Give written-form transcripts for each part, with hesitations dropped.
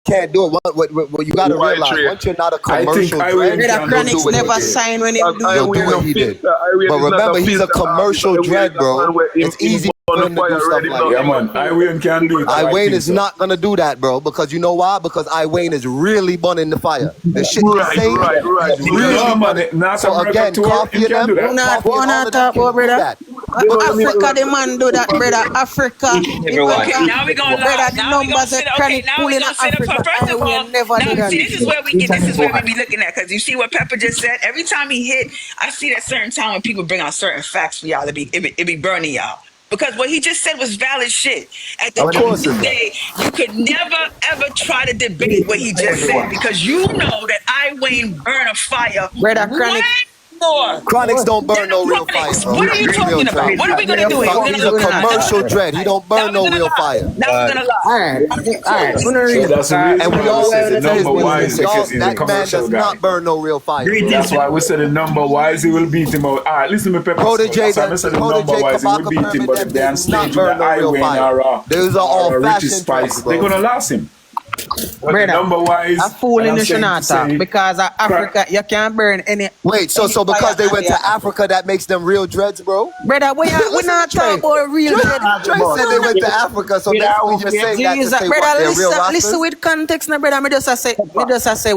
can't do it. What you got to realize, once you're not a commercial dread, Brother you'll do Chronix what he never did. signed when he do You'll do what he did. But remember, he's a commercial dread, bro. It's easy for him to do stuff like that. Yeah, man. Iwayne can do it. Iwayne is not gonna do that, bro, because you know why? Because Iwayne is really burning the fire. The shit he's saying is really burning. So again, copy them. Wanna talk about brother? Africa, the man do that, brother. Africa. Okay, now we're gonna brother, the now we're numbers gonna are sit. chronic Okay, now pulling we're gonna sit up. Africa. First of all, Never do now that. see, this is where we get. This is where we be looking at, because you see what Pepper just said. Every time he hit, I see that certain time when people bring out certain facts for y'all, it be burning y'all. Because what he just said was valid shit. At the end of the day, you could never ever try to debate what he just said, because you know that Iwayne burn a fire. Brother Chronic. Chronics don't burn no real fire, bro. What are you talking about? What are we gonna do? He's a commercial dread. He don't burn no real fire. Now we're gonna lie. Alright. And we all said the number wise that is a man commercial does guy. not burn no real fire. That's why we said the number wise he will beat him out. Alright, listen to me, Pepper. Protege, That's why we said the number wise he will beat him, but if they on stage with the Iwayne those are all or Richie fashion Spice, trends, they're bro. gonna last him. But Brother, number wise, a fool in the Shanata, because of Africa, you can't burn any. Wait, so because they went to Africa, that makes them real dreads, bro? Brother, we're not talking about real dread. Trey said they went to Africa, so that's what you're saying that to say brother, what, they're real rosters? listen with context now, brother. Me just say,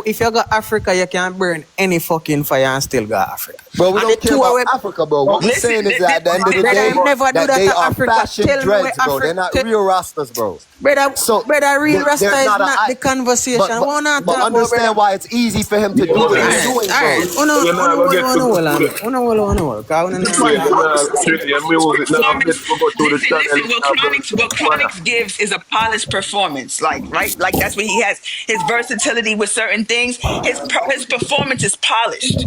if you go Africa, you can't burn any fucking fire and still go Africa. Bro, we And don't the care two about Africa, bro. What we're saying is that at the end of the day, that they are fashion dreads, bro. They're not real rosters, bro. Brother, real rasta is not the conversation. But understand why it's easy for him to do what he's doing, What Chronix gives is a polished performance, like that's what he has. His versatility with certain things, his performance is polished.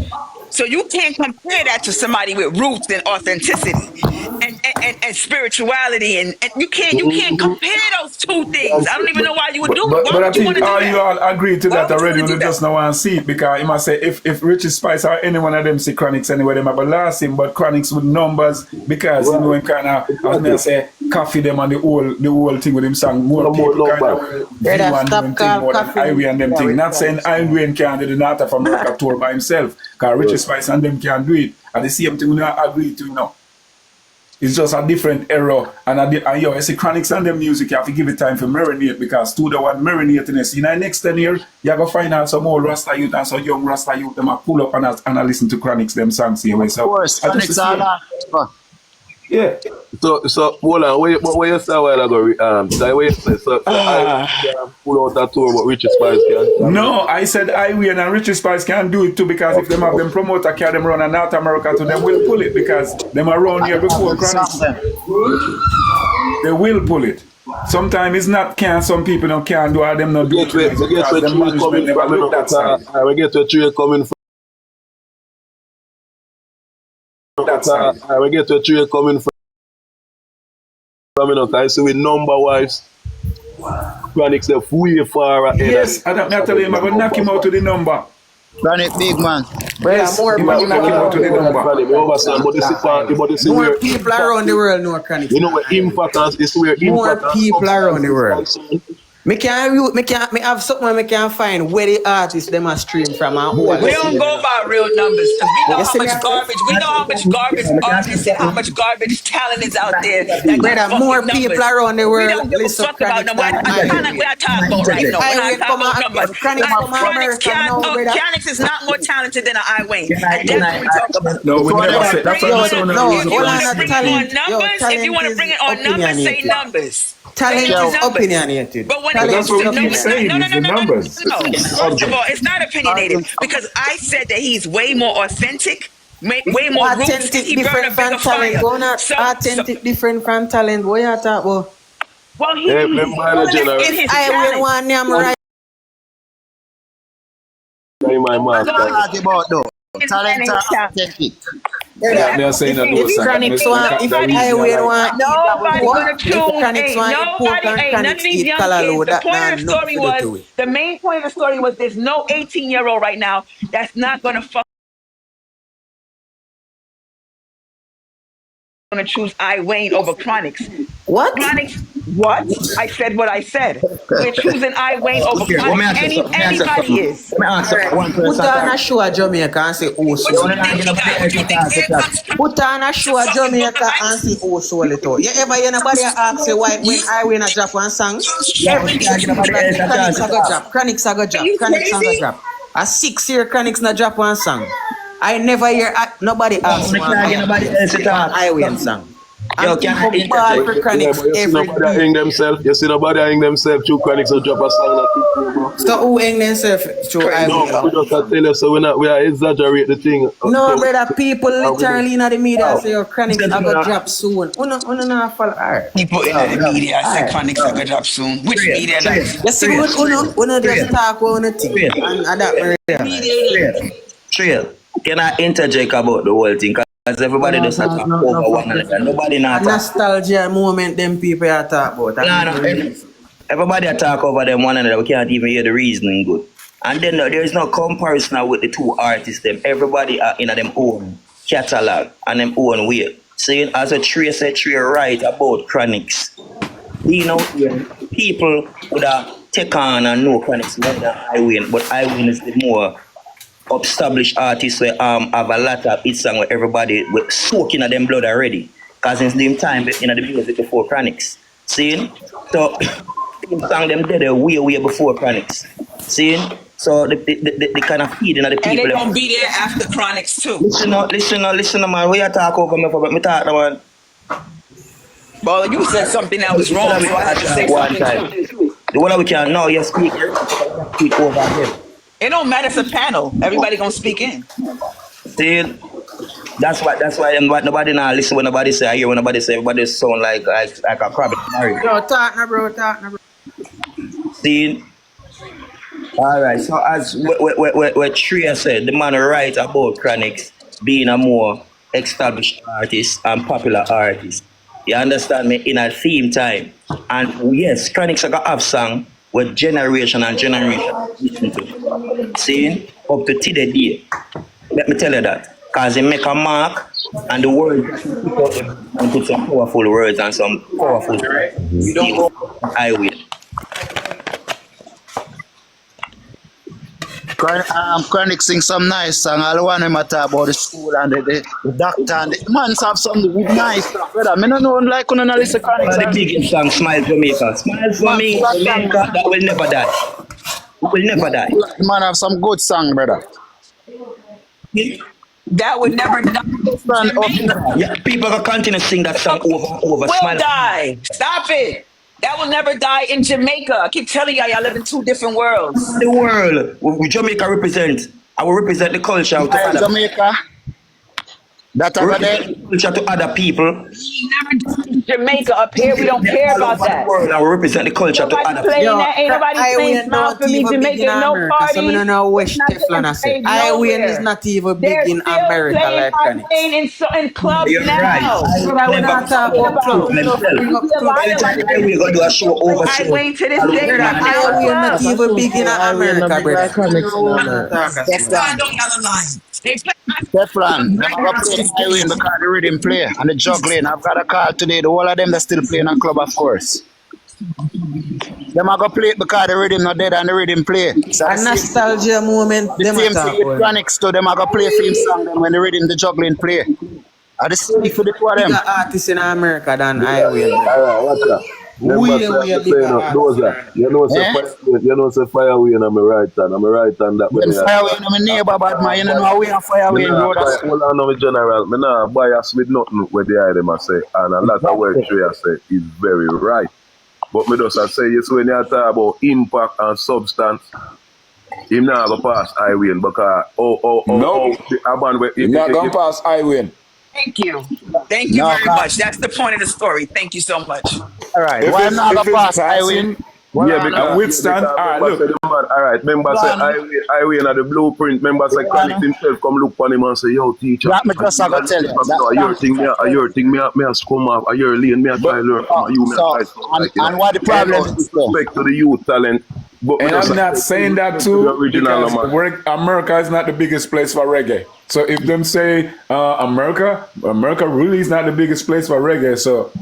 So you can't compare that to somebody with roots and authenticity and spirituality, and you can't compare those two things. I don't even know why you would do it. But I think you all agree to that already. You just now want to see it, because he must say if Richie Spice or any one of them see Chronix anyway, they might be last him, but Chronix with numbers, because you know him kind of, I was gonna say, coffee them on the whole thing with him song. More people kind of view and doing thing more than Iwayne and them thing. Not saying Iwayne can't do the Nata from America tour by himself, because Richie Spice and them can do it. And the same thing we not agree to, you know. It's just a different era. And you see Chronix and them music, you have to give it time for marinate, because to the one marinating is in the next 10 years, you're going to find out some more Rasta youth and some young Rasta youth, them pull up and listen to Chronix, them songs here. So, of course, Chronix are yeah. So hold on, what you say a while ago, where you say, I pull out that tour, but Richie Spice can. No, I said Iwayne and Richie Spice can do it too, because if them have them promoter carry them around in North America to them will pull it, because them around here before Chronix. They will pull it. Sometimes it's not some people don't can do, or them not do it. We get to a tree coming from. We get to a tree coming from. We get to a tree coming from. I see with number wise, Chronix are way far ahead. Yes, I don't tell him, I'm going to knock him out to the number. Chronix big man. Yes, more he might knock him out to the number. More people around the world know Chronix. You know what importance is, where more people around the world. Me have something where me can find where the artists them are stream from. We don't go by real numbers, because we know how much garbage. We know how much garbage artists and how much garbage talent is out there. Brother, more people around the world. We don't give a fuck about no one. We're not talking about right now. We're not talking about numbers. Chronix is not more talented than an Iwayne. And that's what we talk about. No, we never said that's what I'm saying. If you want to bring it on numbers, say numbers. Talent is opinionated. But when that's what we keep saying, is the numbers. No. First of all, it's not opinionated, because I said that he's way more authentic, way more roots, and he burned a bigger fire. Authentic, different from talent. What you talk about? Well, he in his I will want him right. My mouth. Talent are authentic. They're saying that If Chronix want, if I will want, nobody gonna tune. None of these young kids. The point of the story was, the main point of the story was, there's no 18-year-old right now that's not gonna choose Iwayne over Chronix. What? Chronics, what? I said what I said. We're choosing I Wayne over Okay, let me Chronics. ask you something. Anybody is. Let me ask you one Put person. Put on a show at Jamaica and say, oh, so. What you think you got? Here comes Put on a show at Jamaica and say, oh, so little. You ever hear nobody ask you why when I win a drop one song? Chronics a go drop. A 6-year Chronics na drop one song. I never hear nobody ask I win song. Yo, can I ball for Chronics every nobody hang themselves. You see nobody hang themselves through Chronics or drop a song that So who hang themselves through I No, win? we just tell you so we are exaggerate the thing. No, brother, people literally in the media say your Chronics are gonna drop soon. Uno not follow her. people in the media say Chronics are going to drop soon. Which media that is? You see, uno just talk about the thing. And that Trail, can I interject about the whole thing? Because everybody does not talk over one another. Nobody not talk. nostalgia moment them people are talk about. No. Everybody talk over them one another. We can't even hear the reasoning good. And then there is no comparison now with the two artists. Them everybody are in them own catalog and them own way. Saying as a Trey said, Trey right about Chronics. You know, people would take on and know Chronics more than I Win, but I Win is the more established artists where have a lot of hit song where everybody will soak in them blood already. Cause since them time in the music before Chronics. See? So them song them dead way before Chronics. See? So the kind of feeding of the people. And they're going to be there after Chronics too. Listen, man. What you talk over me for? Me talk now, man. Well, you said something that was wrong, so I had to say something too. The one that we can now, you speak over him. It don't matter if it's a panel. Everybody gonna speak in. See, that's why nobody now listen when nobody say. I hear when nobody say. Everybody sound like a crab married. Yo, talk now, bro. See, all right. So as what Trey said, the man right about Chronics being a more established artist and popular artist. You understand me? In a theme time, and yes, Chronics are gonna have song with generation and generation listen to. See, up to today day. Let me tell you that. Because they make a mark and the words and put some powerful words and some powerful you don't go I will. Chronic sing some nice song. All the one them a talk about the school and the doctor and the man have something with nice stuff, brother. Me no know like you no listen Chronic The song. biggest song, Smile for Jamaica. Smile for me, Jamaica, that will never die. It will never die. The man have some good song, brother. That would never die. Stand up. Yeah, people can continue to sing that song over and over. Will Smile. die. Stop it. That will never die in Jamaica. I keep telling y'all live in two different worlds. The world, Jamaica represent. I will represent the culture to other, Jamaica. That over there. culture to other people. Never die in Jamaica. Up here, we don't care All about over that. the world, I will represent the culture to Nobody other people. playing that. Ain't nobody I playing win Smile not for Me even big Jamaica. in No America. party. So I don't know which Not Teflon I say. playing I win nowhere. is not even big They're in still America playing like our Chronics. pain in clubs You're now. right. So I will not talk about club. We're going to do a show over I show. wait to this day. I win not even big in America, brother. Teflon. Them a go play I win because the rhythm play and the juggling. I've got a call today. The whole of them that still playing on club, of course. Them a go play it because the rhythm not dead and the rhythm play. So A nostalgia moment. the Them same talk thing with about. Chronics too. Them a go play film song them when the rhythm the juggling play. I just speak for the two of them. Bigger artists in America than I win. Alright, watch out. Way bigger Those are. You know, say Fireway and I'm right hand. I'm right hand that When Fireway in my neighbor, bad man, you know how we are Fireway in road. Hold on, no, general. Me nah bias with nothing where the eye them I say, and a lot of what Trey say is very right. But me just say, yes, when you talk about impact and substance, him not go pass I win because You're not going past I Win. Thank you. Thank you very much. That's the point of the story. Thank you so much. All right, why not go pass I win? Yeah, because withstand. All right, look. Alright, member say I win at the blueprint. Member say Chronics himself come look on him and say, yo, teacher. That me just have to tell you. Your thing, me a scum off. Your lane, me a try learn. You me a try. And what the problem is? Respect to the youth talent. But And I'm not saying that too original, because man. America is not the biggest place for reggae. So if them say America really is not the biggest place for reggae. So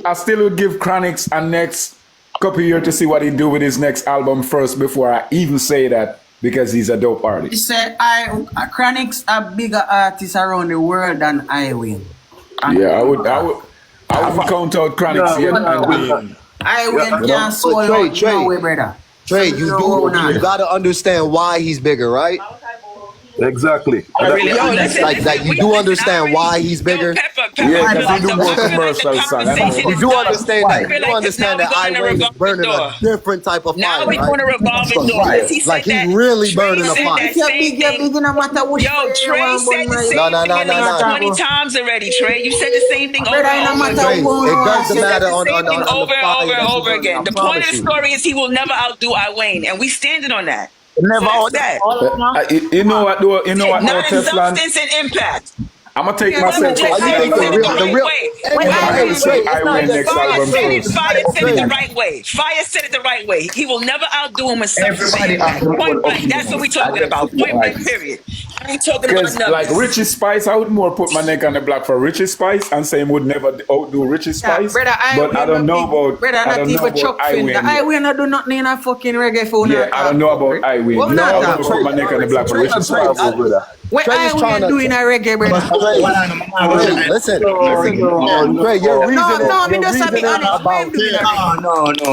I still would give Chronixx a next couple years to see what he do with his next album first before I even say that because he's a dope He artist. said, Chronixx are bigger artists around the world than I win. Yeah, I would count out Chronixx yet. I win can't soul Trey, out no way, brother. Trey, you gotta understand why he's bigger, right? Exactly. Like you do understand why he's bigger. Yeah, because he do more commercial songs. You do understand that. You do understand that I Wayne is burning a different type of Now fire, we're going to right? revolving door. Like he's really burning a fire. If you're big, no matter what. Yo, Trey said the same thing at least 20 times already, Trey. You said the same thing over and over again. Trey, it doesn't matter on Over the and fire. over and over again. The point of the you. story is he will never outdo I Wayne, and we standing on that. Never So out that's that. You know what though? You know what though, not in Teflon? substance and impact. I'm gonna take myself I think the real I win next album first. Fire said it the right way. Fire said it the right way. He will never outdo him in substance. Point blank. That's what we talking about. Point blank. Period. I ain't talking about Because nothing. like Richie Spice, I would more put my neck on the block for Richie Spice and say he would never outdo Richie Spice. Brother, but I don't know about I Iwin. I Win not do nothing in a fucking reggae phone. Yeah, I don't know about Iwin. What No, I not would put my neck on the block for Richie Spice. What Trey is I trying Win to- doing a reggae, brother? Listen, Trey, your reasoning, No, me your just have reasoning be honest. about I'm doing a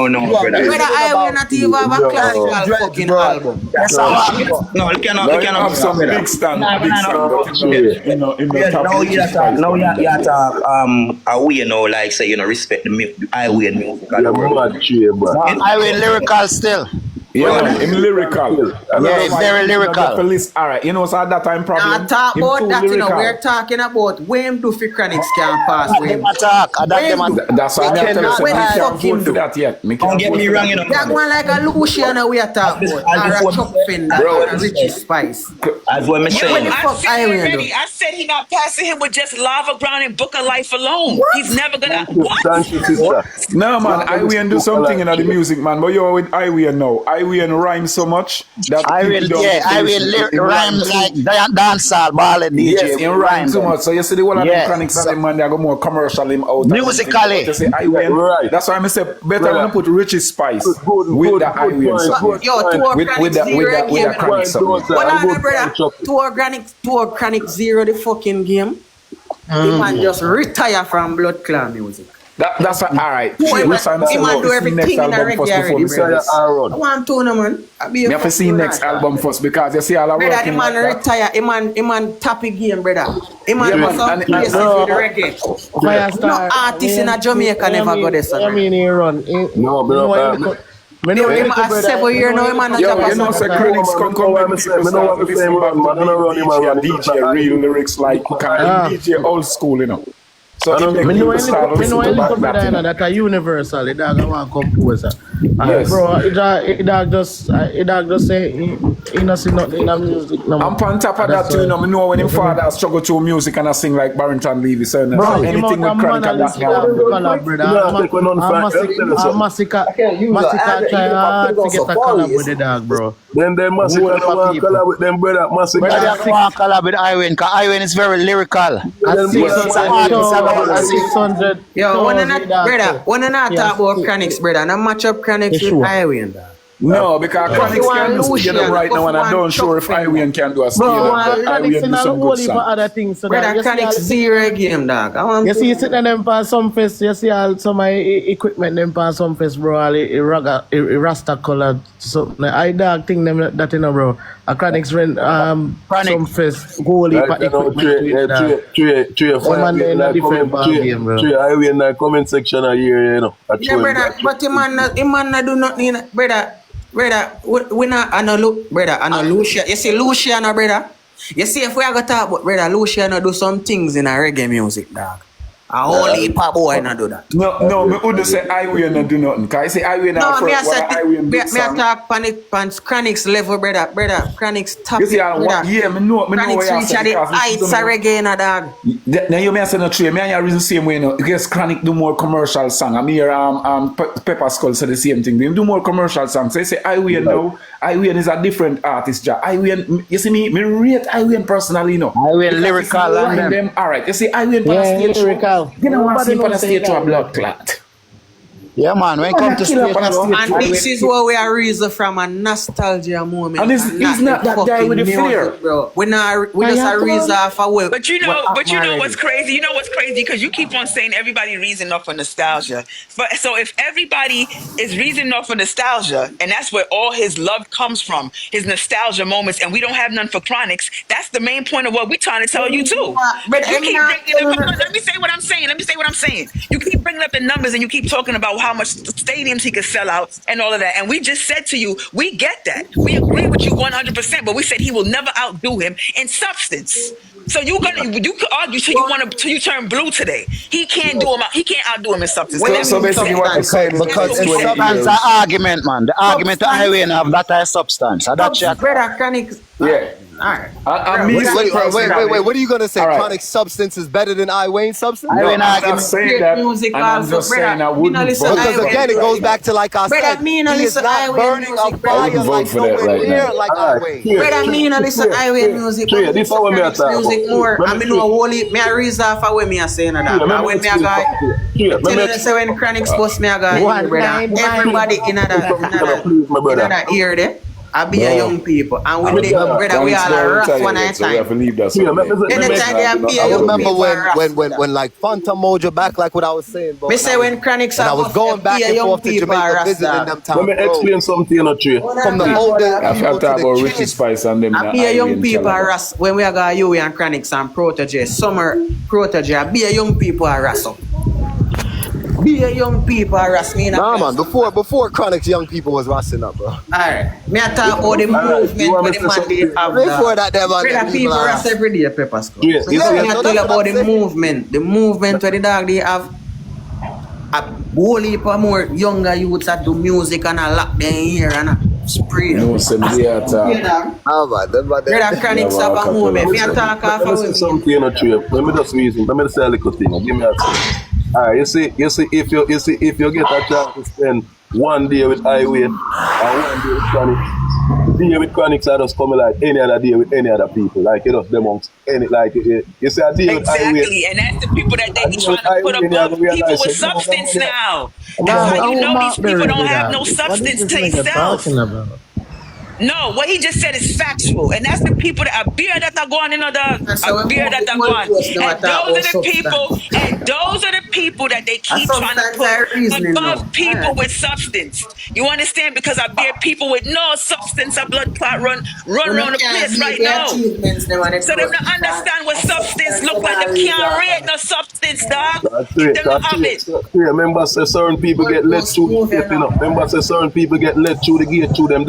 No, Brother, brother. I Win not even have a classical fucking album. No, you Now you have some big stand, but in the top No, Richie you Spice. no, you talk away, you know, like say, you know, respect the I Win music. I win lyrical still. Yeah, him lyrical. Yeah, he's very lyrical. All right, you know, so at that time probably. Now talk him about too that, you know, lyrical. we're talking about Wayne do for Chronixx can't pass Wayne. Attack. That's why I They tell you, cannot so me win can't fucking vote for do. that yet. Me Don't can't get vote me for wrong, that. you know. That one like a Luciano we are talking about, or a Chuck Fender, or a Richie Spice. As what me Yo, saying. fuck I said I Win already. do? I said he not passing him with just Lava Ground and Book of Life alone. He's never gonna. What? Thank you, sister. No man, Iwin do something in the music, man. But you're with Iwin now. Iwin rhymes so much that I will, people don't I will listen. He rhyme rhymes like dancehall, ball and DJ. Yes, in rhyme too much. So you see the one of Yeah. the Chronixx and them man, they go more commercial him out. Musically. To say Iwin. Right. That's why I say better Right. when put Richie Spice Good, with good, the good Iwin point. song. Yo, two With Chronixx the zero game. Chronixx song. Hold on, brother. Two Chronixx zero the fucking game. The man just retire from Blood Clan music. That's all right. Boy, Shit, man, I'm he saying, man do see everything next in a album first reggae before we already, say brother. this. I want to know, man. Me have to see next album first because you see all our Brother, working the man like that. retire. The man tappy game, brother. The man Yeah, do man, some and- places and- with the reggae. Firestar. No artist in a Jamaica never go there, son. I mean, he run. No, bro. Me know Him little a brother. 7 year now, him a not Yo, a you know, person. say Chronixx come No, when I'm people saying, start no, to I'm listen saying, back to man, I don't run him around. DJ real lyrics like DJ old school, you know. So I don't it Me make know people start to me know listen a to little back brother that, you know. that a universal. The dog a one composer. Yes. Bro, it dog just say he not see nothing in the music. No, And on top of that too, you know, me know when him father struggle to music and I sing like Barrington Levy, so Bro, anything with Chronixx and that Massacre try hard to get a collab with the dog, bro. Then they massacre Whole and want people. collab with them brother. Massacre. Brother, I want to collab with Iwin, because Iwin is very lyrical. At 600. Yo, when I not talk about Chronixx, brother, and I match up Chronixx Yeah, with sure. Iwin. No, because Chronixx one can do Lucian, together right now, and I one don't sure if Chuck Fender. Iwin can do a Bro, scale, but Chronixx Iwin in do a some whole good heap of songs. other things. So Brother, that Chronixx zero game, dog. I want you see, you sitting them for some fest, you see all some equipment them for some fest, bro, all Rasta color, something. I dog thing them that you know, bro. A Chronixx rent some fest, whole heap of equipment with that. One man in a different ball game, bro. I in the comment section a year, you know. Yeah, brother, but him man not do nothing, brother. Brother, we not I no look, brother. I know Luciano. You see Luciano, brother. You see if we are gonna talk about brother, Luciano do some things in a reggae music, dog. A whole heap of boy not do that. No, me wouldn't say Highway not do nothing. Cause I say Highway now No, me I first. said, What Highway me big I song. talk panic Chronix's level, brother. Chronix's top. You see, yeah, me know what Chronix's you reach say. at the heights of reggae, no dog. Now you may say no true. Me and you reason the same way. You know, guess Chronic do more commercial song. I mean, Pepper Skull say the same thing. They do more commercial songs. So you say Highway now. Highway is a different artist. Highway, you see me rate Highway personally, you know. Highway lyrical and them. All right, you see Highway Yeah, stage. lyrical. You know what? See Nobody on the knows stage that, to a man. blood clot. Yeah, man. When it comes to stage, And this is where we are reason from a nostalgia moment. And he's not that guy with the flair. Bro. We just a reason for a But you know what's crazy? You know what's crazy? Because you keep on saying everybody reason off for nostalgia. But so if everybody is reasoning off for nostalgia, and that's where all his love comes from, his nostalgia moments, and we don't have none for Chronics, that's the main point of what we're trying to tell you too. But You keep bringing up, let me say what I'm saying. You keep bringing up the numbers and you keep talking about how much stadiums he could sell out and all of that. And we just said to you, we get that. We agree with you 100%, but we said he will never outdo him in substance. So you could argue till you turn blue today. He can't outdo him in substance. So basically what you're saying is Because it's in 20 substance years. an argument, man. The argument of Highway and have that is substance. And that shit. Brother Chronix. Yeah. Alright. Wait, what are you gonna say? All right. Chronic substance is better than I Wayne substance? Highway and I'm not argument. saying that, Music and I'm also, just brother. saying I You know, wouldn't listen, vote. Because Highway again, it music. goes back to like I Brother, said, me no he is listen not Highway burning music, a brother. I fire wouldn't like vote for that nowhere right near now. like I Wayne. Brother, me no listen Highway music. Clear, this how we may Chronix talk music about. more. Let I me mean, see. no holy. Me a reason for when me a saying that. Let me And when me a explain guy. something. Here, let me Tell you say when Chronix post me a guy, One brother. nine, Everybody in Please, my brother. that ear there. I be a young people. And when they, Yeah. brother, we all are rough one night So we have to time. leave that. Here, let me say- Anytime they appear, I young remember people are rough. when like Fanta Mojo back like what I was saying, bro. Me and say I was- when Chronix and I was going back and forth to Jamaica visiting them Let town. me explain something, you know, Trey. From the older I people felt to about the Richie kids. Spice and them. I be a young people are ras when we are got you and Chronix and Protege. Summer Protege. I be a young people are ras up. Be a young people are ras me in a Nah, place. man. Before Chronic's young people was rusting up, bro. Alright. Me a talk about the movement You want where me the to man say they have Before that, them Brother, people people are ras every day, Pepper Skull. Yeah, So you me see, a no, tell that's about what the I'm saying. movement. The movement where the dog they have a whole heap of more younger youths that do music and a lock them here and a spray. No, some day at Ah, man, them, man, them. Brother Chronix have a movement. Me a talk off Let me of say women. something, you know, Trey. Let me just reason. Let me say a little thing. Give me a second. Alright, you see, if you get a chance to spend one day with Highway and one day with Chronic, the day with Chronics I just come like any other day with any other people. Like you just amongst any like you see a day with Highway. Exactly, and that's the people that they be I trying to put really above have to realize people with that, no, substance no, no. now. Nah, That's why you know Mark these people Berry don't did have that. no What is substance this to nigga themselves. talking about? No, what he just said is factual, and that's the people that are beer that are going in the so a beer that are going, and those are the people that they keep trying to put above people with substance. You understand? Because I beer people with no substance, a blood clot run around the place right now. So they don't understand what substance look like. They can't rate no substance, dog. That's If it. they don't have it. Remember, say certain people get led through the gate, you know. Remember, say certain people get led through the gate to them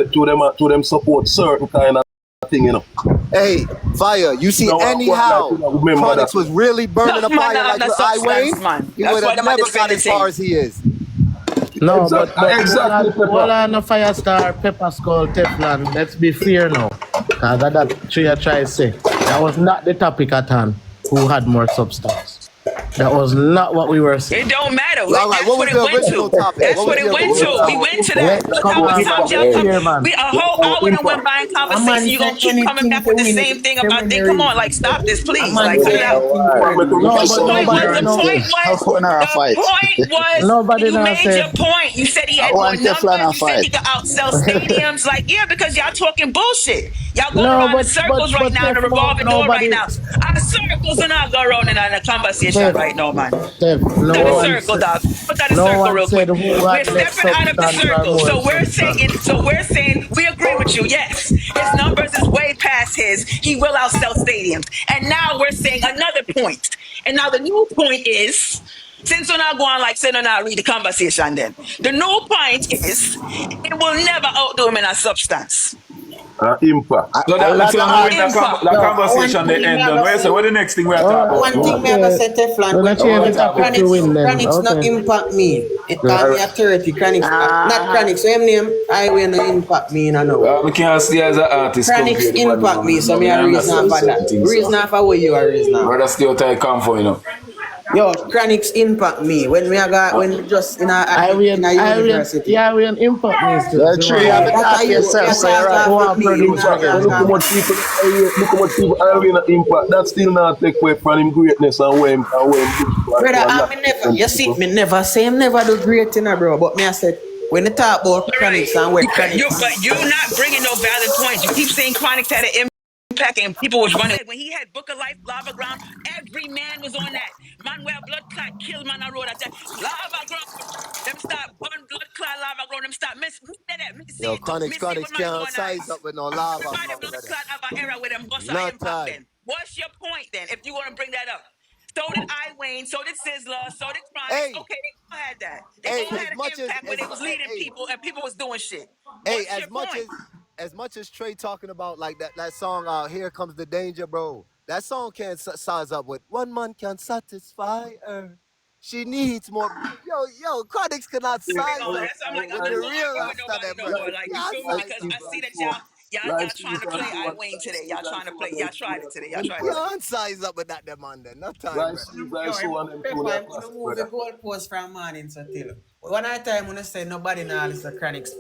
support certain kind of thing, you know. Hey, Fire, you see, No, anyhow, remember Chronics that. was really burning No, a man, fire no, like no with I Wayne. substance, man. He That's would why have them are never got as far defending as he is. No, Exactly, but exactly, Pepper. all on a Fire Star, Pepper Skull, Teflon. Let's be fair now. Cause that tree I try to say. That was not the topic at hand. Who had more substance? That was not what we were saying. It don't matter. All right, That's what what was it the went original to. topic? That's What what was it the went original to. We topic? went to that. Come Look how on, much times y'all hey. come. Here, man. A whole hour and went by in conversation. You gonna keep coming back with the same thing about thing? Come on, like stop this, please. Like cut it out. The point was Nobody you now made said- your point. You said he had I more want numbers. Teflon and You said he fight. could outsell stadiums. Like, yeah, because y'all talking bullshit. Y'all going No, around in but- circles but right now in the Tef, revolving door nobody- right now. Our circles are not going around in a conversation Tef, right now, man. Tef, Put that in no one circle, said- dog. Put that in no circle one real said quick. who We're had less stepping out of the substance or circle. more So substance. we're saying we agree with you. Yes, his numbers is way past his. He will outsell stadiums. And now we're saying another point. And now the new point is, since we're not going like say no not read the conversation then. The new point is it will never outdo him in a substance. Impact. So A lot so of now when artists. Impact. that No. One conversation they thing me end I on, go where say. so what the next thing we are talking Alright. about One now? thing me I go say Teflon So when that change the topic to Chronics win then. Chronics not Okay. impact me. It Good. call All me right. a 30 Chronics not Chronics. So him name Highway no impact me in a know. We can't see as an artist Chronics compare the body impact man. me, so No, me me a reason understand for that. certain things, so. Reason for what you are reason Brother for. still take come for, you know. Yo, Chronics impact me when we are got when we just in a university. I will impact me still. Well, See true, you what have Yeah, to man. that talk are for you. We yourself, are so you're talk right. off Go with on, me. We producer not talk again. Look how off much with people look how much people Irene impact. That still not take away from him greatness and where him do brother. to a I lot me of never. different You see, people. me never say him never do great thing, bro. But me I said when they talk about All right. Chronics and where But Chronics. you're not bringing no valid points. You keep saying Chronix had an impact and people was running. When he had Book of Life, Lava Ground, every man was on that. Manuel Blood Clot killed man on road at that. Lava Ground. Them start burn blood clot lava ground. Them start miss. Who did that? Me see Yo, it too. Me see it Chronics with my can't own size up eyes. with no lava Everybody ground, blood brother. clot have an era with them bust our Not impact time. then. What's your point then if you want to bring that up? So did I Wayne, so did Sizzler, so did Chronix. Hey, Okay, they all had that. They hey, all had as an much impact when they as was leading hey, people and people was doing shit. hey, What's your point? as much as Trey talking about like that song Here Comes the Danger, bro. That song can't size up with one man can satisfy her. She needs more. Yo, Chronics cannot size up That's why I'm like, I'm with not the gonna real argue with Rasta nobody them no brother. more. You Like you can't feel me? size Because up, I bro. see that Live y'all trying to season play 2 I and Wayne today. season Y'all trying to 2 play. and Y'all them tried it two today. Y'all You tried it today. can't size up with that demand then. Not time, live bro. season Yo, 2 and them 2 Pepper, that I'm gonna classic, move the brother. goalpost from morning to till. One at a time when I say nobody now listen to Chronics.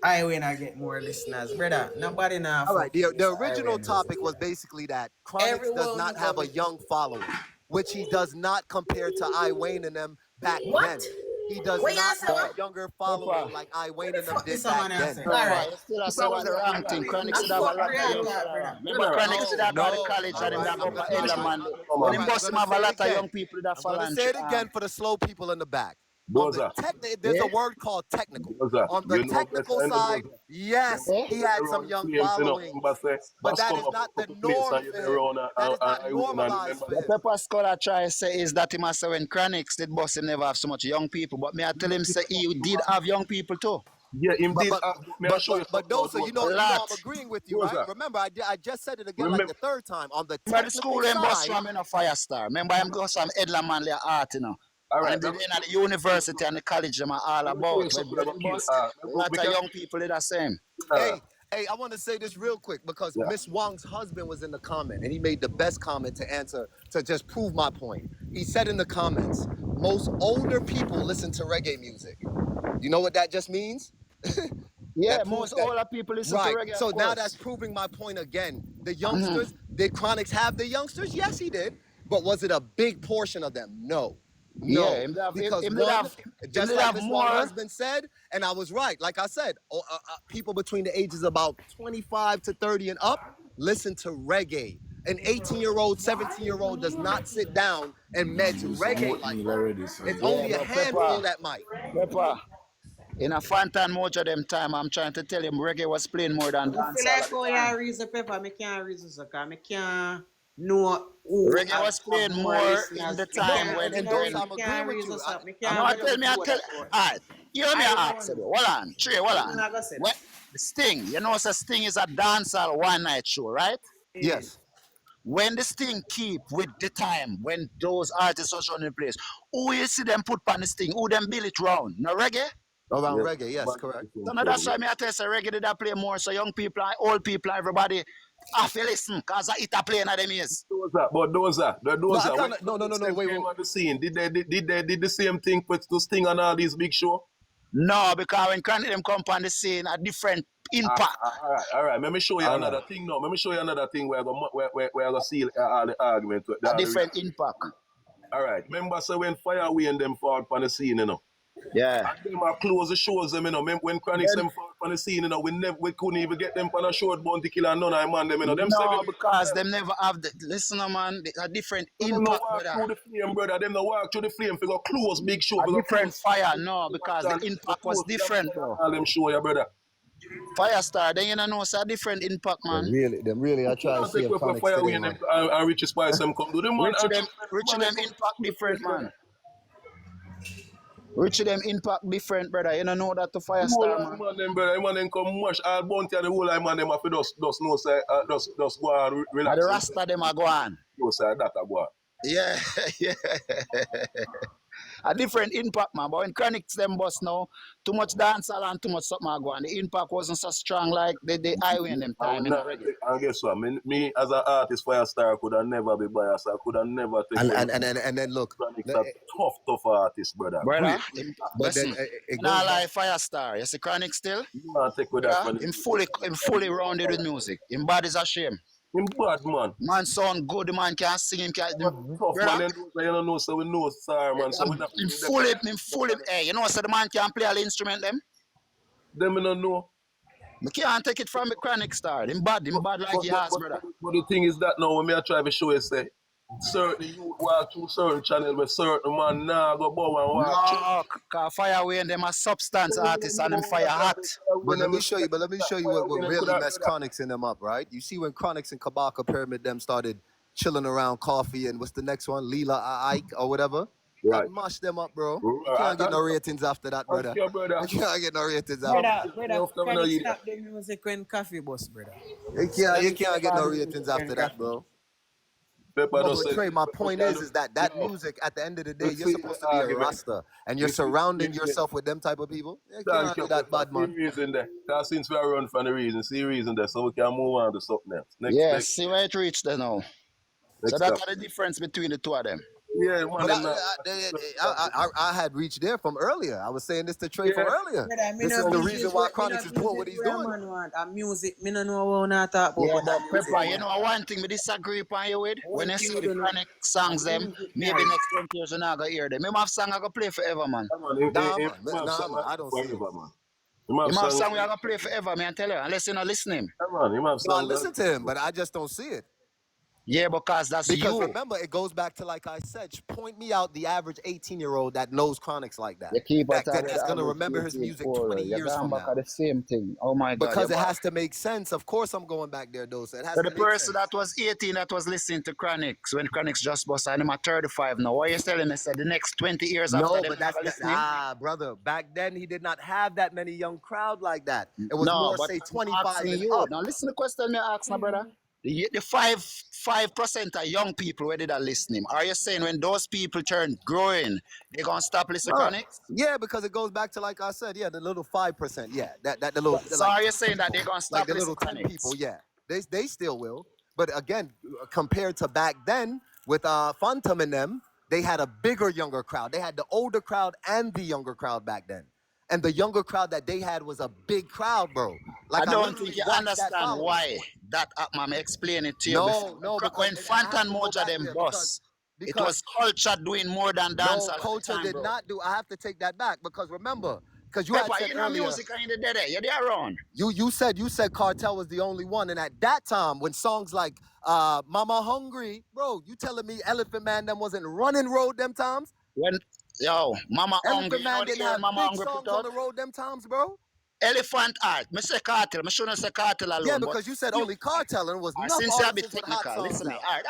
I win I get more listeners, brother. Nobody now All right. fuck with The this I original win music, topic was brother. basically that Chronix does Everyone not have come a in. young following, which he does not compare to I Wayne and them back then. What? He does What you not say, have what? a younger Pepper. following like I What Wayne the and them fuck this did back someone else then. say? No, Alright. you still have This say how what we the are wrong thing. general. Chronic The should have a fuck lot we of are young talk, followers. brother? Remember, Brother, Chronic should no, have got the no. college All and them right, that go I'm for gonna elder all right, man. When all him right, I'm boss him gonna have a say it lot of again. young people that I'm follow gonna and say it again for the slow people in the back. On the Doza, there's a yeah, word called technical. Doza, On the you know better technical than the side, Doza. yes, Remember, yeah. he you had some around the young flames, you know. Remember, followings, say, but Bass that come is up not a the couple places norm and you for there him. around That is not I win and normalized remember for The him. Pepper Scholar try say is that he must say when Chronics did boss him never have so much young people. But me I tell him say he did have young people too. yeah, him But did but may I show you but something now, those are A Doza. I'm lot. agreeing with you, right? Doza, Remember, I just said it again like remember the third time. On the Remember the school technical them bus side, from in a Firestar. Remember him go some Edla Manley art, you know. all And right, him did in at the university and the college them are all let me show about. you But something when about him kill bus, a lot we of can young people did the same. uh, hey, I want to say this real quick because yeah. Miss Wong's husband was in the comment and he made the best comment to answer to just prove my point. He said in the comments, most older people listen to reggae music. You know what that just means? Yeah, That proves most that. older people listen to Right. reggae, of So now that's course. proving my point again. The youngsters, did Chronics have the youngsters? Yes, he did. But was it a big portion of them? No. Yeah, No. Because him just did like have Miss Wong's more. husband said, and I was right. Like I said, people between the ages about 25 to 30 and up listen to reggae. An 18-year-old, 17-year-old does not sit down and meds Do some reggae like oatmeal that. already, so. It's Yeah, only a but handful that might. Pepper. In a Fantan Mojo them time, I'm trying to tell him reggae was playing more than I feel dancehall like at the how time. you reason Pepper, I can't reason so cause I can't know who Reggae was have playing more more in listeners. the I No, time can't and, when and evidently those me I'm agreeing can't with reason you. so me no, can't I bring up tell the me, I board tell, at all. alright, you hear me I ask you, won. hold on, Trey, hold What on. I gonna say What, that? Sting, you know, so Sting is a dancehall one night show, right? Yeah. Yes, When the Sting keep with the time, when those artists was running the place, who you see them put on the Sting, who them build it round? No reggae? around Yeah, reggae. Yes, back correct. to So the now show. that's why me I tell you, say reggae did I play more, so young people, and old people, and everybody have to listen, because it a play in them ears. Those are when No, Chronix no. them Wait, came wait. on the scene, did the same thing with to Sting and all these big show? No, because when Chronic them come on the scene, a different impact. All right. Let me show you All right. another thing now. Let me show you another thing where I go seal all the argument, A all the different reason. impact. All right. Remember, so when Fireway and them fought on the scene, you know. Yeah. And them are close the shows them, you know. When Chronix Then them fought on the scene, you know, we couldn't even get them on a short bounty killer and none of them man them, you know. Them 7 no, minutes of because time. them never have the listen, man, a different So them no impact, walk brother. through the flame, brother. Them no walk through the flame for go close big show, A for go different close fire, no, because the go impact was close different, and bro. all them show you, brother. Firestar, then you know it's a different impact, man. Them really, I You try to can't take save away for Chronics Fireway today, and them man. and Richie Spice them come do them man Rich and them man they come impact to the place, different, brother. man. Richie them impact different, brother. You don't know that to Whole Firestar, of man. man them brother, him and them come mush all bounty and the whole of man them have to just know say just go and And the relax and Rasta them are go on. know say that a go on. Yeah, yeah. A different impact, man. But when Chronics them bust now, too much dancehall and too much something are go on. The impact wasn't so strong like the highway in them time, you know, reggae. And guess what? Me as an artist Firestar could have never be biased. I could have never taken And then look, Chronixx a tough artist, brother. Brother, Great. but then listen, it nah goes back. like Firestar. You see Chronic still? You can't take with that Brother, man. him fully rounded with music. Him bad is a shame. Him bad man. Man sound good, the man can sing, him can Tough brother, man, you don't know, so we know, sir, man. So we not him fully, hey, you know so the man can play all the instrument them? them you don't know. Me can't take it from the Chronic star. Him bad like he has, brother. But the thing is that now when me I try to show you say certain you walk through certain channel where certain man now go bow and walk No, cause Fireway and them a substance artists and them fire hot. But let me show you what really messed Chronixx and them up, right? You see when Chronixx and Kabaka Pyramid them started chilling around coffee and what's the next one? Leela Ike or whatever. Right. That mashed them up, bro. You can't get no ratings after that, brother. Okay, brother. You can't get no ratings after Brother, Chronic stop the music when coffee bus, brother. You can't get no ratings after that, bro. Pepper No, just but say- Trey, my point is that music at the end of the day, you're supposed to be a argument. Rasta and you're surrounding yourself with them type of people. You can't Thank do you. that bad, man. See reason there. Because since we are run from the reason, see reason there, so we can move on to something else. Next, Yeah, next, see where it reached there now. next So that's up. the difference between the two of them. Yeah, man. But them I had reached there from earlier. I was saying this to Trey from Yeah. earlier. Brother, me This is no the business reason why with- me no Chronixx is doing what business he's where doing. man want. And music, me no know what we not talk about. Yeah, but but that music, Pepper, you man. know one thing we disagree upon you with? When you see the Chronic songs them, maybe Yeah. next 20 years you're not gonna hear them. Him have song I go play forever, man. Nah, I don't see it. Him have song we are gonna play forever, man, tell you, unless you're not listening. So I listen to him, but I just don't see it. Yeah, because that's Because you. remember, it goes back to like I said. Point me out the average 18-year-old that knows Chronixx like that. You keep That's on gonna remember his music 20 years from now. the same thing. Oh my God. Because it you're has to make sense. Of course, I'm going back there, Dosa. It has So to the make person sense. that was 18 that was listening to Chronixx when Chronixx just bust and him at 35 now. What are you telling me? Said the next 20 years No, after them but that's never listening? brother. Back then, he did not have that many young crowd like that. It was No, more but say I'm 25 asking and you. up. Now listen to the question me ask, my brother. The 5% of young people where did that listening? Are you saying when those people turn growing, they gonna stop listening to Chronixx? Yeah, because it goes back to like I said. Yeah, the little 5%. Yeah, that the little So are you saying that they're gonna stop like the listening little to 10 Chronixx? people. Yeah, they still will. But again, compared to back then with Phantom and them, they had a bigger younger crowd. They had the older crowd and the younger crowd back then. And the younger crowd that they had was a big crowd, bro. I don't literally think you watched that understand following. why that happened. I'm explaining it to you. No, before. no, because when it has Fanta and to go Moja back them there bust, it because was culture doing more than no, dance. at the culture time, did bro. not do. I have to take that back because remember, because you had Pepper, said you know earlier, music and you did there. You're there around. you said Cartel was the only one, and at that time when songs like Mama Hungry, bro, you telling me Elephant Man them wasn't running road them times? When Mama Hungry, Elephant Man didn't have Mama big Hungry songs put on out? the road them times, bro. Elephant Art. Me say Cartel. Me shouldn't say Cartel alone. Yeah, but because you said only Cartel and it was enough since you're a bit artists with hot technical, songs listen me. out.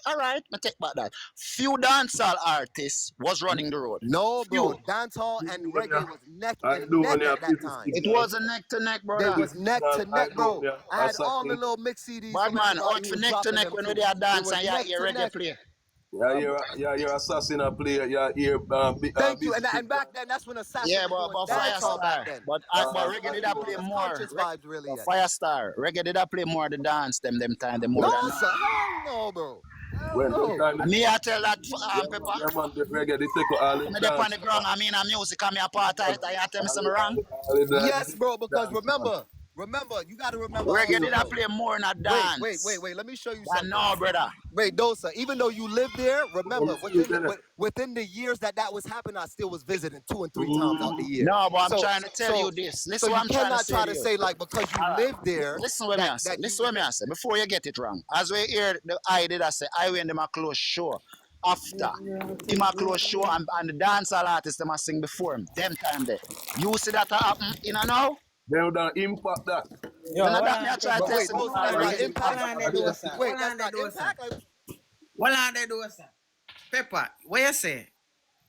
All right. Me take back that. Few dancehall artists was running the road. No, bro, Few. dancehall and reggae was neck I and do neck when you at have that time. It was a neck to neck, They brother. was neck to neck, bro. I had all the little mix CDs. Bad from man, everybody out who for was neck to dropping neck them when too. we are It dance was and you neck hear to reggae neck. play. You're assassin a player, you're Thank you. And back then, that's when Assassin Yeah, was but doing Firestar. dancehall back then. But reggae did I play Just more. conscious vibes, really. But Firestar. Reggae did I play more the dance them time, the more No, than sir. Hell no, bro. when No. sometimes me, I tell that Pepper. yeah, man, the reggae, they take all the Me dey on dance. the ground, I mean, music, I'm a part of it. I tell me something wrong. Yes, bro, because remember, you got to remember. Reggae did I also. play more in a dance. Wait. Let me show you I something. know, brother. Wait, Dosa, even though you lived there, remember, within the years that was happening, I still was visiting 2 and 3 times out the year. No, but I'm So- trying to tell so- you this. So Listen you what I'm trying cannot to try say to to you. say, like, because you lived there. Listen what me I say. Listen what me I say. Before you get it wrong. As we hear the I did I say, I went them a close show. After him a close show and the dancehall artists them a sing before him. Them time there. You see that happen, you know now? They don't impact that. Yo, Then hold that me I on, try to But tell wait, you. Dosa, that's not impact. Hold on, Dosa. Wait, that's not impact. What on they do, sir? Pepper, what you say?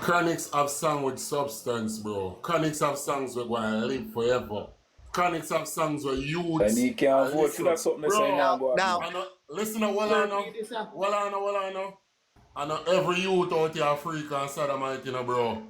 Chronics have song with substance, bro. Chronics have songs where going to live forever. Chronics have songs where And youths he can't vote for that something they say now bro. go up Now, now. I know, listen to what I know. I know every youth out here Africa and Sodomite, you know, bro.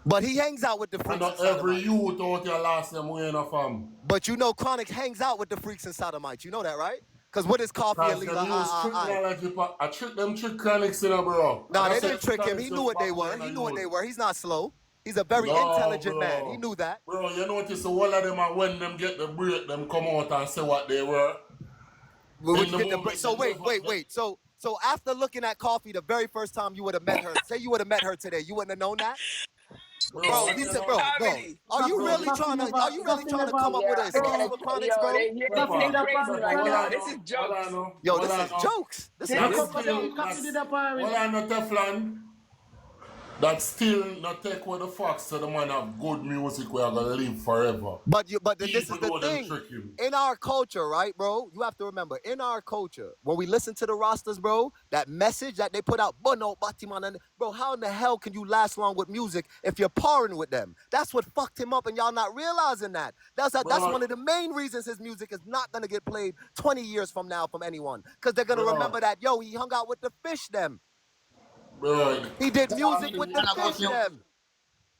But he hangs out with the And freaks not and sodomites. every youth out here last them way in a fam. But you know Chronic hangs out with the freaks and sodomites. You know that, right? Because what is Coffee and Because Lila? them use technology. I trick them trick chronics in a bro. Nah, And I they said didn't trick him. chronics He knew was what they back were. then He and knew what youth. they were. He's not slow. He's a very No, intelligent man. bro. He knew that. Bro, you notice the whole of them are when them get the break, them come out and say what they were. When In you the get the moment, so they never- wait. So after looking at Coffee the very first time you would have met her, say you would have met her today, you wouldn't have known that? Bro, what he you said, know? bro. Harmony. Are you Bro, really Coffee trying to? never- Are you really Coffee trying to never- come up with an excuse Yo, for Chronics, yo, bro? you're Coffee getting did a crazy party. right Hold now. on, This is jokes. Yo, this is jokes. This is Take That's up jokes. for them. Coffee did a party. Well, I know Teflon. That still not take away the facts so the man have good music where I'm gonna live forever. But this is People the know them thing. trick him. In our culture, right, bro? You have to remember, in our culture, when we listen to the Rastas, bro, that message that they put out, Bono, Batiman, and bro, how in the hell can you last long with music if you're parring with them? That's what fucked him up, and y'all not realizing that. That's one of the main reasons his music is not gonna get played 20 years from now from anyone, because they're gonna Bro. remember that yo, he hung out with the fish them. Bro, He did music with the And I got fish you. them.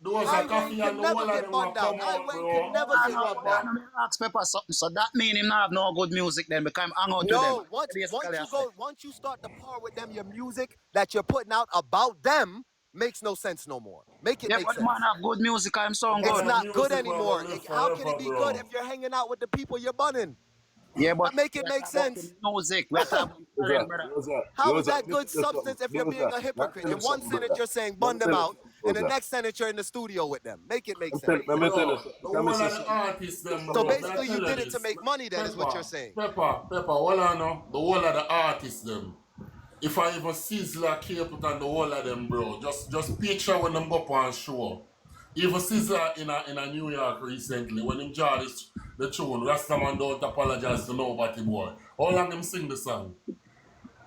those I are coffee can and the never whole of get them will bunned out. come I out, can bro. never get rubbed out. Ask Pepper something. So that mean him not have no good music then because I'm hang out No, with them. once you start to par with them, your music that you're putting out about them makes no sense no more. Make it Yeah, make but sense. man have good music, I'm so It's good. not music good will anymore. live How can it forever, be bro. good if you're hanging out with the people you're bunning? Yeah, but Make it make sense. music. We are talking talent, brother. How is that good substance if you're being a hypocrite? In one sentence you're saying bun them out, in the next sentence you're in the studio with them. Make it make sense. Bro, the whole of the artists them, So bro. basically you Tell did it to this. make money then is what you're saying. Pepper, hold on now. The whole of the artists them. If I even Sizzler, Caput and the whole of them, bro, just picture when them go up on show. Even Sizzler in a New York recently, when him jar the tune, Rastaman don't apologize to nobody, boy. How long him sing the song?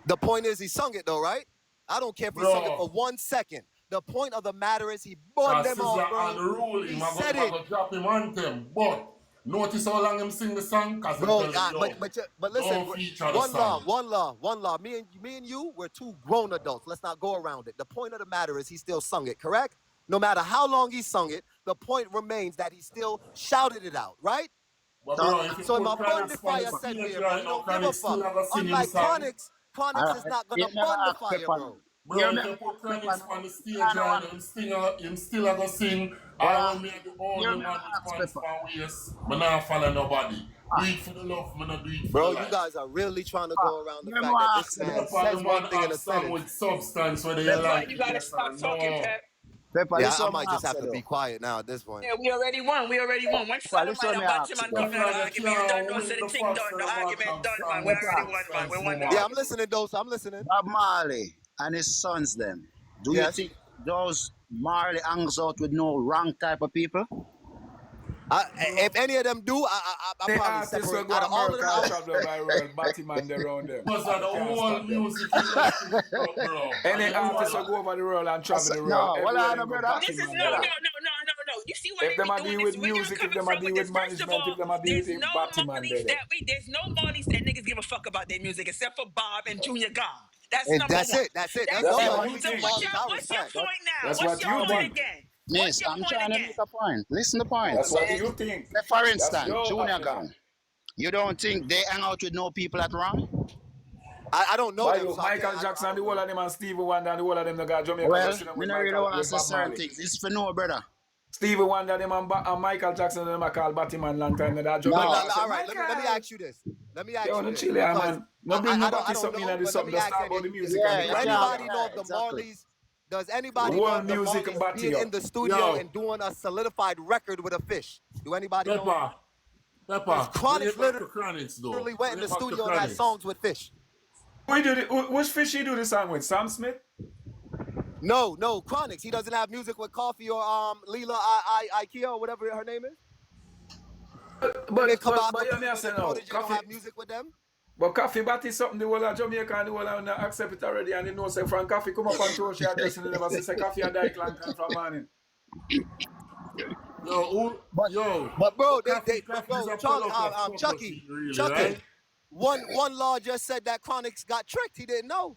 The point is he sung it though, right? I don't care if he Bro. sung it for 1 second. The point of the matter is he burned them all, Sizzler bro. unruly, He I said it. go drop him on them. But notice how long him sing the song? Cause Bro, him tell them, yo, but listen, don't feature the song. one law. Me and you, we're two grown adults. Let's not go around it. The point of the matter is he still sung it, correct? No matter how long he sung it, the point remains that he still shouted it out, right? But bro, if you So put my Chronix bun on fire the said stage here, right bro, you now, don't give a Chronix still fuck. have a singing Unlike song. Chronix is not gonna bun the fire, bro. Bro, if you put Chronix on the stage right now, him still a go sing. I will make the only man with pants for waist. I not follow nobody. Do it for the love, I not do it for Bro, the you life. guys are really trying to go around the Yeah, fact that this man Pepper, says the one man thing in have a song sentence. with substance, whether you That's why like you it, gotta yes stop or talking, no. Pep. Pepper, Yeah, this I one might just have to though. be quiet now at this point. Yeah, we already won. Once Sodomite listen and me ask Batman you, come in Teflon, an you argument, you don't can't know, win so the the thing fox done, to the the man argument have done, man. song We with already won, man. substance, We won the woman. Yeah, I'm argument. listening, Dose. I'm listening. Bob Marley and his sons them. Do you Yes. think those Marley hangs out with no wrong type of people? If any of them do, I The probably artists will separate go out of all of them. America and travel the world, Batman around them. Because of the Can't whole stop them. music industry, bro. Any And artist you will go over the world and travel the No, world. well, Everywhere I they know, go, brother. This is Batman no. there. You see why If they them be a doing deal this? with Where you're music, if coming them a from deal with with this? First of management, all, if them a deal there's with no Batman Marlies there. there's no Marlies that niggas give a fuck about their music except for Bob and Junior Gong. That's And number that's one. it. That's it. That's That's That's it. all what of you you So think. Marlies I what's your respect. point now? That's What's what your you point think. again? Miss, What's your I'm point trying to again? make a point. Listen to the point. That's what you think. Say for That's instance, your Junior opinion. Gang. You don't think they hang out with no people at wrong? I don't know Why them. you, So I Michael can't- Jackson, I the don't whole know. of them, and Stevie Wonder, and the whole of them, they got Jamaica Well, just me with not really Michael, want to with say Bob certain Marley. things. It's for no, brother. Stevie Wonder, them and Michael Jackson, them are called Batman long time. That But Jamaica. no, I say, all right, let me Michael. ask you this. Let me ask Yo, you no this. chill here, Because man. No bring I nobody don't something know, in this but let something. me Just ask talk you about the this. music Yeah, and the Do yeah, content. anybody yeah, know if the exactly. Marleys, does anybody World know if the music Marleys batty being up. in the studio Yo. and doing a solidified record with a fish? Do anybody know? Pepper, Because bring Chronix it back to Chronix, though. literally went in Bring the it back to studio and had Chronix. songs with fish. Which fish he do the song with? Sam Smith? No, Chronix. He doesn't have music with Coffee or Leela Ikea or whatever her name is. And then But Kabaka you may say no. Prodigy don't have music with them. But Coffee Batty something the whole of Jamaica and the whole of them accept it already, and they know say from Coffee come up and throw she address and they never say Coffee and die clan from morning. Yo, But bro, Coffee bro, is a pull Charlie, up of Chucky, really, Chucky. right? One law just said that Chronix got tricked. He didn't know.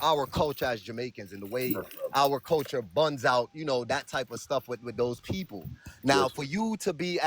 our culture as Jamaicans and the way our culture buns out, that type of stuff with those people. Now, for you to be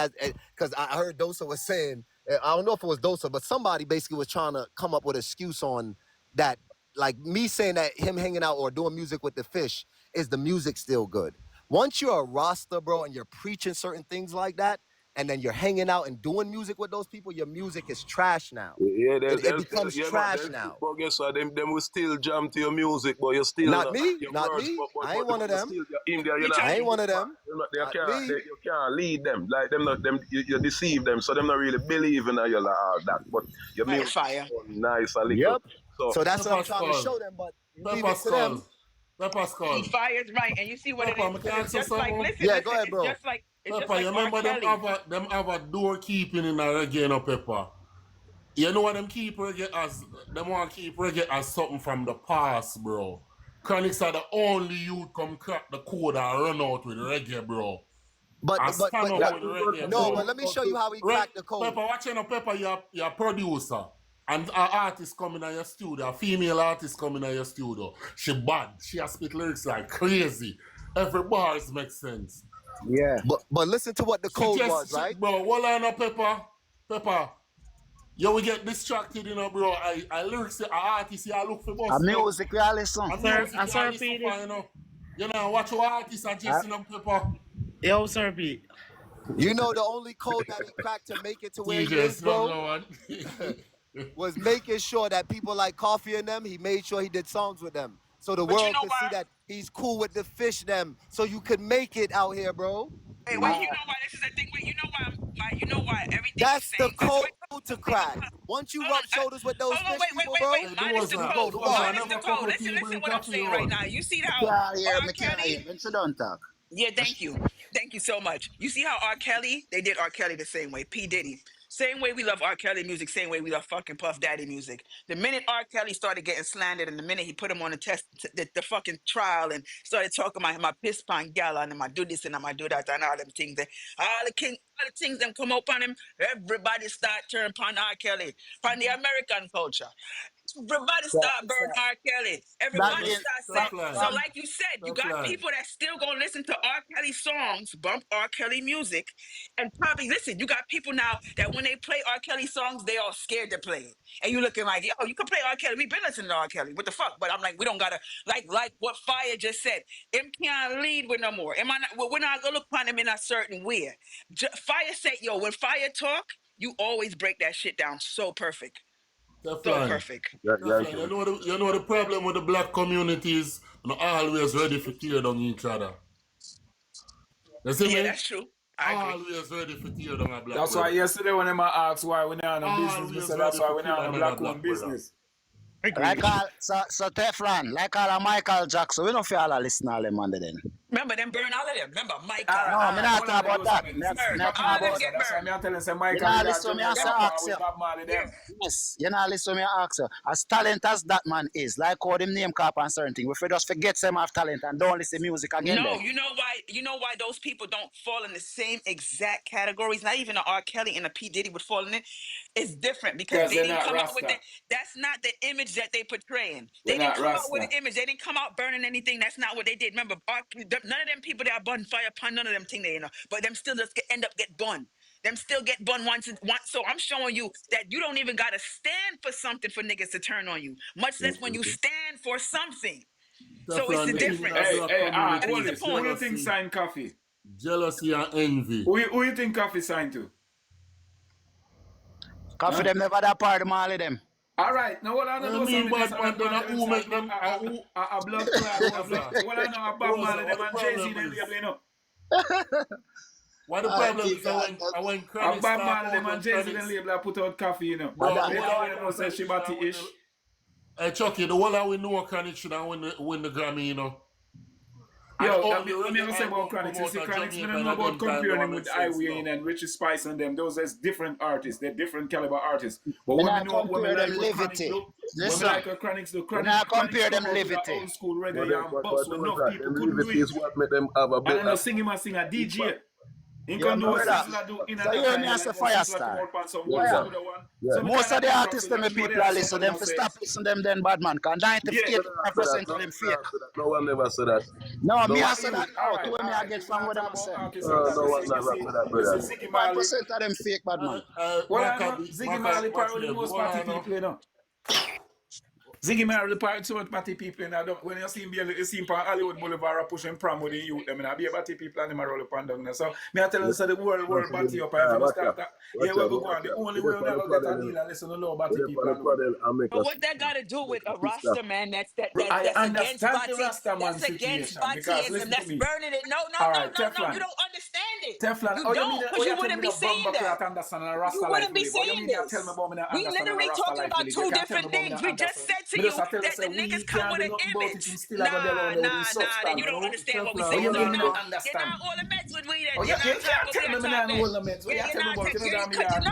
because I heard Dosa was saying, I don't know if it was Dosa, but somebody basically was trying to come up with an excuse on that, like me saying that him hanging out or doing music with the fish is the music still good. Once you're a Rasta, bro, and you're preaching certain things like that, and then you're hanging out and doing music with those people, your music is trash now. Yeah, It becomes trash man, now. but guess what? Them will still jam to your music, but you still Not me, your not words, me. but I ain't one of them. still, in there, I ain't one of them. you Not me. you can't lead them. Like them, not them. You deceive them, so them not really believe in you like all that. But your Right, music fire. is so nice and little. Yep. So that's what I'm Pepper trying to skull. show them, but you leave Pepper it to them. skull. Pepper skull. He fires right, and you see what Pepper, it me is. can It's ask you just like something? listen, Yeah, listen. go ahead, It's bro. just like Pepper, you R. remember them Kelly. have a doorkeeping in a reggae, no, Pepper? You know what them keep reggae as? Them want to keep reggae as something from the past, bro. Chronics are the only youth come crack the code and run out with reggae, bro. But And stand up with reggae, no, bro. but let me show you how he cracked the code. Pepper, watching a Pepper, you're a producer. And an artist coming in your studio, a female artist coming in your studio. She bad. She has spit lyrics like crazy. Every bars make sense. Yeah. But listen to what the code was, right? Bro, hold on up, Pepper. Pepper. You will get distracted, you know, bro. I lyrics, artist, I look for boss. A music we all listen. And music, you listen for, you know. You know, watch your artists are just in Pepper. Yo, Sir Pete. You know the only code that he cracked to make it to where he TJ is, bro, Slum, was making sure that people like Coffee and them, he made sure he did songs with them. So the But you world know could why? see that he's cool with the fish them. So you could make it out here, bro. Hey, wait, you know why this is a thing? Wait, you know why everything That's you're the saying. code to crack. Once you rub shoulders with those Hold on, fish people, bro, Hey, Minus the do us code. that. Minus the Never code. cup of Listen, tea, listen bring what I'm coffee saying on. right now. You see how Yeah, yeah, R. me can't Kelly? hear. But you don't talk. Yeah, thank you. Thank you so much. You see how R. Kelly, they did R. Kelly the same way. P. Diddy. Same way we love R. Kelly music, same way we love fucking Puff Daddy music. The minute R. Kelly started getting slandered and the minute he put him on the test, the fucking trial and started talking about him, I piss pan gal and him, I do this and I do that and all them things. All the things them come up on him, everybody start turning upon R. Kelly, from the American culture. Everybody start burning R. Kelly. That Everybody is start saying. Tough line. So, like you said, you Tough got line. people that still gonna listen to R. Kelly songs, bump R. Kelly music, and probably listen. You got people now that when they play R. Kelly songs, they all scared to play it. And you looking like, yo, you can play R. Kelly. We've been listening to R. Kelly. What the fuck? But I'm like, we don't gotta like what Fire just said. Him can't lead with no more. Am I not? Well, we're not gonna look upon him in a certain way. Fire said, yo, when Fire talk, you always break that shit down so perfect. Tough So line. perfect. Tough line. You know the problem with the black communities, not always ready for tear down each other. You see Yeah, me? that's true. I agree. Always ready for tear down a black That's why brother. yesterday when them asked why we not on business, we Always said that's ready why for we not kill on another black owned black brother. business. like all so Teflon, like all of Michael Jackson. We don't feel all listen all them under then. Remember them burn all of them. Remember Michael. No, me not talk about that. Me not Burn. talk All of them about get That's why burned. I'm telling say You Michael know, did listen to me and say ask you. with Bob Marley them. Yes, you know, listen to me and ask you. As talent as that man is, like how them name cap and certain thing, if we just forget some of talent and don't listen to music again No, then. you know why? You know why those people don't fall in the same exact categories? Not even the R. Kelly and the P. Diddy would fall in it. It's different because Because they they're didn't not come out with Rasta. that. That's not the image that they portraying. They're They didn't not come out with Rasta. an image. They didn't come out burning anything. That's not what they did. Remember, none of them people that are burned fire upon none of them thing they, you know, but them still just end up get burned. Them still get burned once. So I'm showing you that you don't even gotta stand for something for niggas to turn on you. Much less when you stand for something. So it's the difference. Hey, That's hold the this. point. Who you think signed Coffee? Jealousy and envy. Who you think Coffee signed to? Coffee them never that part of all of them. All right, now what I know mean, something but then who make them? a blood clot. What I know about Marley them and Jay-Z them label, you know. What the problem is I went A Chronic Bob start Marley them out and with Jay-Z them Chronics. label put out Coffee, you know. Bro, They don't know say Shibati-ish. Hey Chucky, the one that we know Chronic should have win the Grammy, you know. Yo, And let me only say about Chronics. You see, Chronics, we don't know about comparing him with Highway and Richie Spice and them. Those are different artists. They're different caliber artists. But when we know when we like what Chronics do, when we like what Chronics do, Now compare them levity. old school reggae and bus when enough people couldn't do is it. what made them have a And then bit. sing him and sing a DJ. He Yeah, can do what brother. Sizzla do in So you hear me as a fire star? Yeah. Most of the artists them people are listen them for stop listen them then bad man. Cause 95% of them fake. No one never said that. No, me No, I say that now. To me I get from what them say. No one never said that, brother. 5% of them fake bad man. Well, I know Ziggy Marley probably the most party people, you know. Ziggy man the part too much batty people and I don't when you see him you see him on Hollywood Boulevard pushing pram with the youth them and I be a batty people and him a roll up and down there. So me I tell you so the world batty up and if you start that yeah we go on. The only way we never get a deal and listen to low batty people alone. But what that got to do with a Rasta man? That's I against understand the Bati. Rasta man That's against situation because Batiism. listen That's to me. burning it. No. Alright, You Teflon. don't understand it. Teflon, You oh, don't, you mean because you wouldn't be saying that. Understand a Rasta You wouldn't be life, oh, you saying mean this. tell me about me not We understand literally a Rasta talking life, about really. two You can't tell different me about me things. not We just understand. said to Me you just tell that say the we niggas come can't with do an nothing about it image. and still I go there on with substance. Then you don't understand what we Oh, saying. you So mean me not you're understand? not all the meds with weed. Oh, you can't tell me me not know all the meds. What you tell me about? You know that me yard.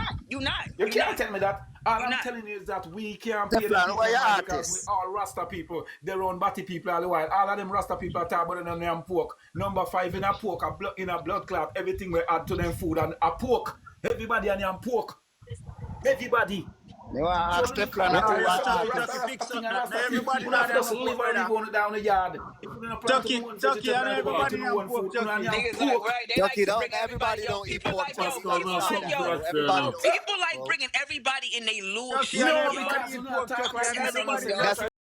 You can't tell me that. All I'm telling you is that we can't pay the Teflon, people why you man because we artists? all Rasta people. Their own batty people all the while. All of them Rasta people talk about them damn pork. Number 5 in a pork, in a blood clot. Everything we add to them food and a pork. Everybody and them pork. Everybody. Me want to ask Teflon not to watch Rasta people. You have to just live and live on down the yard. If you don't plant your own vegetable, everybody to know one food. Niggas like, right? They like Ducky, to bring everybody everybody. don't eat People pork like, chops. people like, Everybody don't. people like bringing everybody in they lose. No, because you know, That's